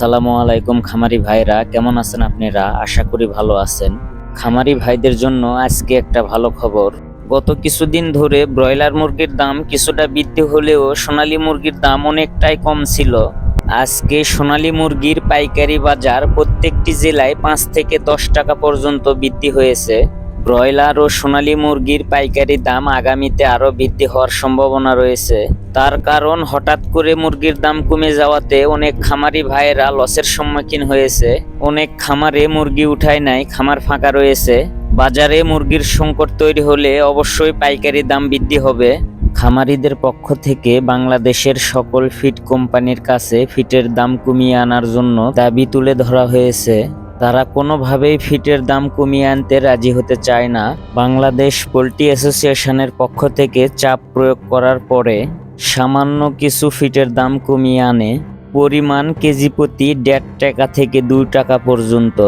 আসসালামু আলাইকুম খামারি ভাইরা, কেমন আছেন আপনারা? আশা করি ভালো আছেন। খামারি ভাইদের জন্য আজকে একটা ভালো খবর। গত কিছুদিন ধরে ব্রয়লার মুরগির দাম কিছুটা বৃদ্ধি হলেও সোনালী মুরগির দাম অনেকটাই কম ছিল। আজকে সোনালী মুরগির পাইকারি বাজার প্রত্যেকটি জেলায় 5 থেকে 10 টাকা পর্যন্ত বৃদ্ধি হয়েছে। ব্রয়লার ও সোনালী মুরগির পাইকারি দাম আগামীতে আরও বৃদ্ধি হওয়ার সম্ভাবনা রয়েছে। তার কারণ হঠাৎ করে মুরগির দাম কমে যাওয়াতে অনেক খামারি ভাইয়েরা লসের সম্মুখীন হয়েছে। অনেক খামারে মুরগি উঠায় নাই, খামার ফাঁকা রয়েছে। বাজারে মুরগির সংকট তৈরি হলে অবশ্যই পাইকারি দাম বৃদ্ধি হবে। খামারিদের পক্ষ থেকে বাংলাদেশের সকল ফিড কোম্পানির কাছে ফিটের দাম কমিয়ে আনার জন্য দাবি তুলে ধরা হয়েছে। তারা কোনোভাবেই ফিটের দাম কমিয়ে আনতে রাজি হতে চায় না। বাংলাদেশ পোল্ট্রি অ্যাসোসিয়েশনের পক্ষ থেকে চাপ প্রয়োগ করার পরে সামান্য কিছু ফিটের দাম কমিয়ে আনে। পরিমাণ কেজি প্রতি 1.5 টাকা থেকে 2 টাকা পর্যন্ত।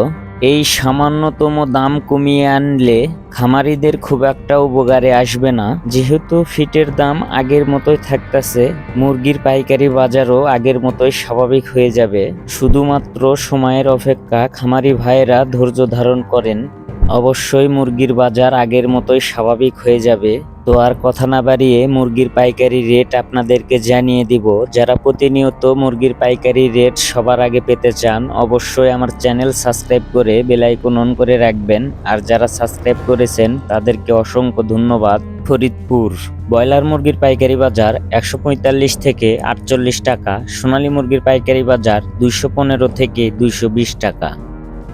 এই সামান্যতম দাম কমিয়ে আনলে খামারিদের খুব একটা উপকারে আসবে না, যেহেতু ফিটের দাম আগের মতোই থাকতেছে। মুরগির পাইকারি বাজারও আগের মতোই স্বাভাবিক হয়ে যাবে। শুধুমাত্র সময়ের অপেক্ষা, খামারি ভাইয়েরা ধৈর্য ধারণ করেন। অবশ্যই মুরগির বাজার আগের মতোই স্বাভাবিক হয়ে যাবে। তো আর কথা না বাড়িয়ে মুরগির পাইকারি রেট আপনাদেরকে জানিয়ে দিব। যারা প্রতিনিয়ত মুরগির পাইকারি রেট সবার আগে পেতে চান, অবশ্যই আমার চ্যানেল সাবস্ক্রাইব করে বেল আইকন অন করে রাখবেন। আর যারা সাবস্ক্রাইব করেছেন তাদেরকে অসংখ্য ধন্যবাদ। ফরিদপুর ব্রয়লার মুরগির পাইকারি বাজার 145 থেকে 48 টাকা, সোনালী মুরগির পাইকারি বাজার 215 থেকে 220 টাকা।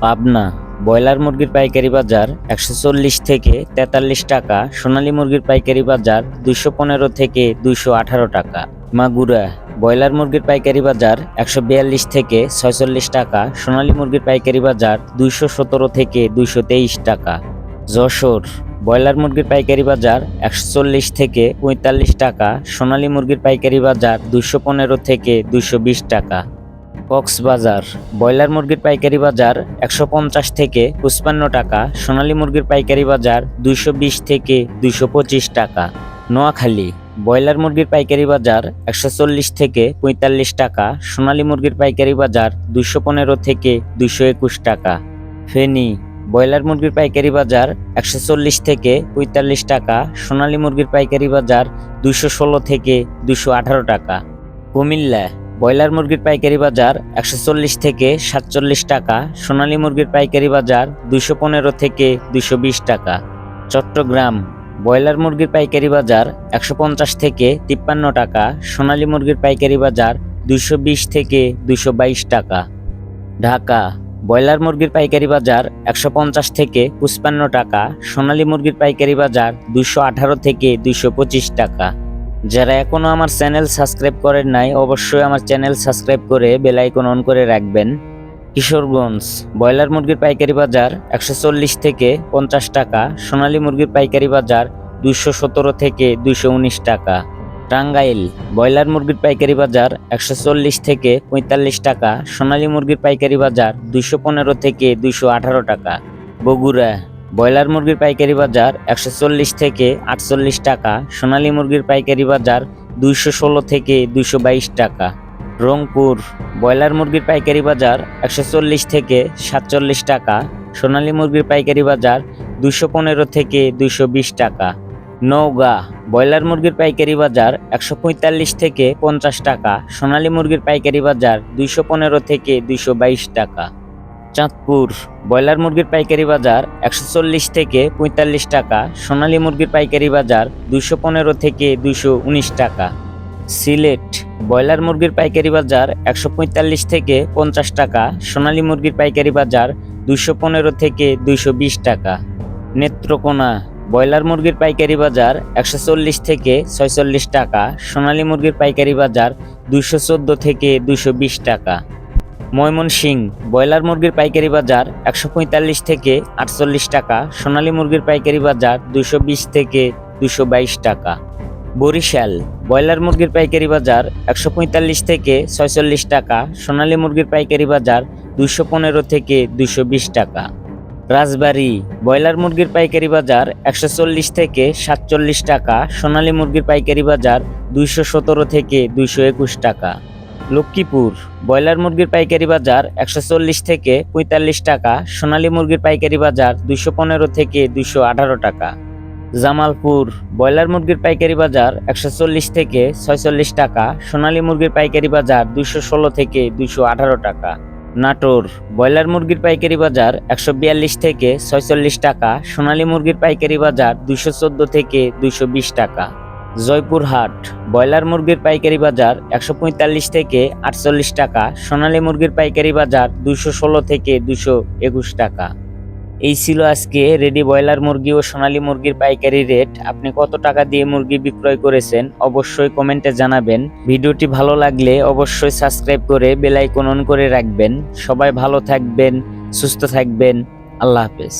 পাবনা ব্রয়লার মুরগির পাইকারি বাজার 140 থেকে 43 টাকা, সোনালী মুরগির পাইকারি বাজার 215 থেকে 218 টাকা। মাগুরা ব্রয়লার মুরগির পাইকারি বাজার 142 থেকে 46 টাকা, সোনালী মুরগির পাইকারি বাজার 217 থেকে 223 টাকা। যশোর ব্রয়লার মুরগির পাইকারি বাজার 140 থেকে 45 টাকা, সোনালী মুরগির পাইকারি বাজার 215 থেকে 220 টাকা। কক্সবাজার ব্রয়লার মুরগির পাইকারি বাজার 150 থেকে 55 টাকা, সোনালী মুরগির পাইকারি বাজার 220 থেকে 225 টাকা। নোয়াখালী ব্রয়লার মুরগির পাইকারি বাজার 140 থেকে 45 টাকা, সোনালী মুরগির পাইকারি বাজার 215 থেকে 221 টাকা। ফেনী ব্রয়লার মুরগির পাইকারি বাজার 140 থেকে 45 টাকা, সোনালী মুরগির পাইকারি বাজার 216 থেকে 218 টাকা। কুমিল্লা ব্রয়লার মুরগির পাইকারি বাজার 140 থেকে 47 টাকা, সোনালী মুরগির পাইকারি বাজার 215 থেকে 220 টাকা। চট্টগ্রাম ব্রয়লার মুরগির পাইকারি বাজার 150 থেকে 53 টাকা, সোনালী মুরগির পাইকারি বাজার 220 থেকে 222 টাকা। ঢাকা ব্রয়লার মুরগির পাইকারি বাজার 150 থেকে 55 টাকা, সোনালী মুরগির পাইকারি বাজার 218 থেকে 225 টাকা। যারা এখনো আমার চ্যানেল সাবস্ক্রাইব করেন নাই, অবশ্যই আমার চ্যানেল সাবস্ক্রাইব করে বেল আইকন অন করে রাখবেন। কিশোরগঞ্জ ব্রয়লার মুরগির পাইকারি বাজার 140 থেকে 50 টাকা, সোনালী মুরগির পাইকারি বাজার 217 থেকে 219 টাকা। টাঙ্গাইল ব্রয়লার মুরগির পাইকারি বাজার 140 থেকে 45 টাকা, সোনালী মুরগির পাইকারি বাজার 215 থেকে 218 টাকা। বগুড়া ব্রয়লার মুরগির পাইকারি বাজার 140 থেকে 48 টাকা, সোনালী মুরগির পাইকারি বাজার 216 থেকে 222 টাকা। রংপুর ব্রয়লার মুরগির পাইকারি বাজার 140 থেকে 47 টাকা, সোনালী মুরগির পাইকারি বাজার 215 থেকে 220 টাকা। নওগাঁ ব্রয়লার মুরগির পাইকারি বাজার 145 থেকে 50 টাকা, সোনালী মুরগির পাইকারি বাজার 215 থেকে 222 টাকা। চাঁদপুর ব্রয়লার মুরগির পাইকারি বাজার 140 থেকে 45 টাকা, সোনালী মুরগির পাইকারি বাজার 215 থেকে 219 টাকা। সিলেট ব্রয়লার মুরগির পাইকারি বাজার 145 থেকে 50 টাকা, সোনালী মুরগির পাইকারি বাজার 215 থেকে 220 টাকা। নেত্রকোনা ব্রয়লার মুরগির পাইকারি বাজার 140 থেকে 46 টাকা, সোনালী মুরগির পাইকারি বাজার 214 থেকে 220 টাকা। ময়মনসিংহ ব্রয়লার মুরগির পাইকারি বাজার 145 থেকে 48 টাকা, সোনালী মুরগির পাইকারি বাজার 220 থেকে 222 টাকা। বরিশাল ব্রয়লার মুরগির পাইকারি বাজার 145 থেকে 46 টাকা, সোনালী মুরগির পাইকারি বাজার 215 থেকে 220 টাকা। রাজবাড়ী ব্রয়লার মুরগির পাইকারি বাজার 140 থেকে 47 টাকা, সোনালী মুরগির পাইকারি বাজার 217 থেকে 221 টাকা। লক্ষ্মীপুর ব্রয়লার মুরগির পাইকারি বাজার 140 থেকে 45 টাকা, সোনালী মুরগির পাইকারি বাজার 215 থেকে 218 টাকা। জামালপুর ব্রয়লার মুরগির পাইকারি বাজার 140 থেকে 46 টাকা, সোনালী মুরগির পাইকারি বাজার 216 থেকে 218 টাকা। নাটোর ব্রয়লার মুরগির পাইকারি বাজার 142 থেকে 46 টাকা, সোনালী মুরগির পাইকারি বাজার 214 থেকে 220 টাকা। জয়পুরহাট ব্রয়লার মুরগির পাইকারি বাজার 145 থেকে 48 টাকা, সোনালী মুরগির পাইকারি বাজার 216 থেকে 221 টাকা। এই ছিল আজকে রেডি ব্রয়লার মুরগি ও সোনালী মুরগির পাইকারি রেট। আপনি কত টাকা দিয়ে মুরগি বিক্রয় করেছেন অবশ্যই কমেন্টে জানাবেন। ভিডিওটি ভালো লাগলে অবশ্যই সাবস্ক্রাইব করে বেল আইকন অন করে রাখবেন। সবাই ভালো থাকবেন, সুস্থ থাকবেন। আল্লাহ হাফেজ।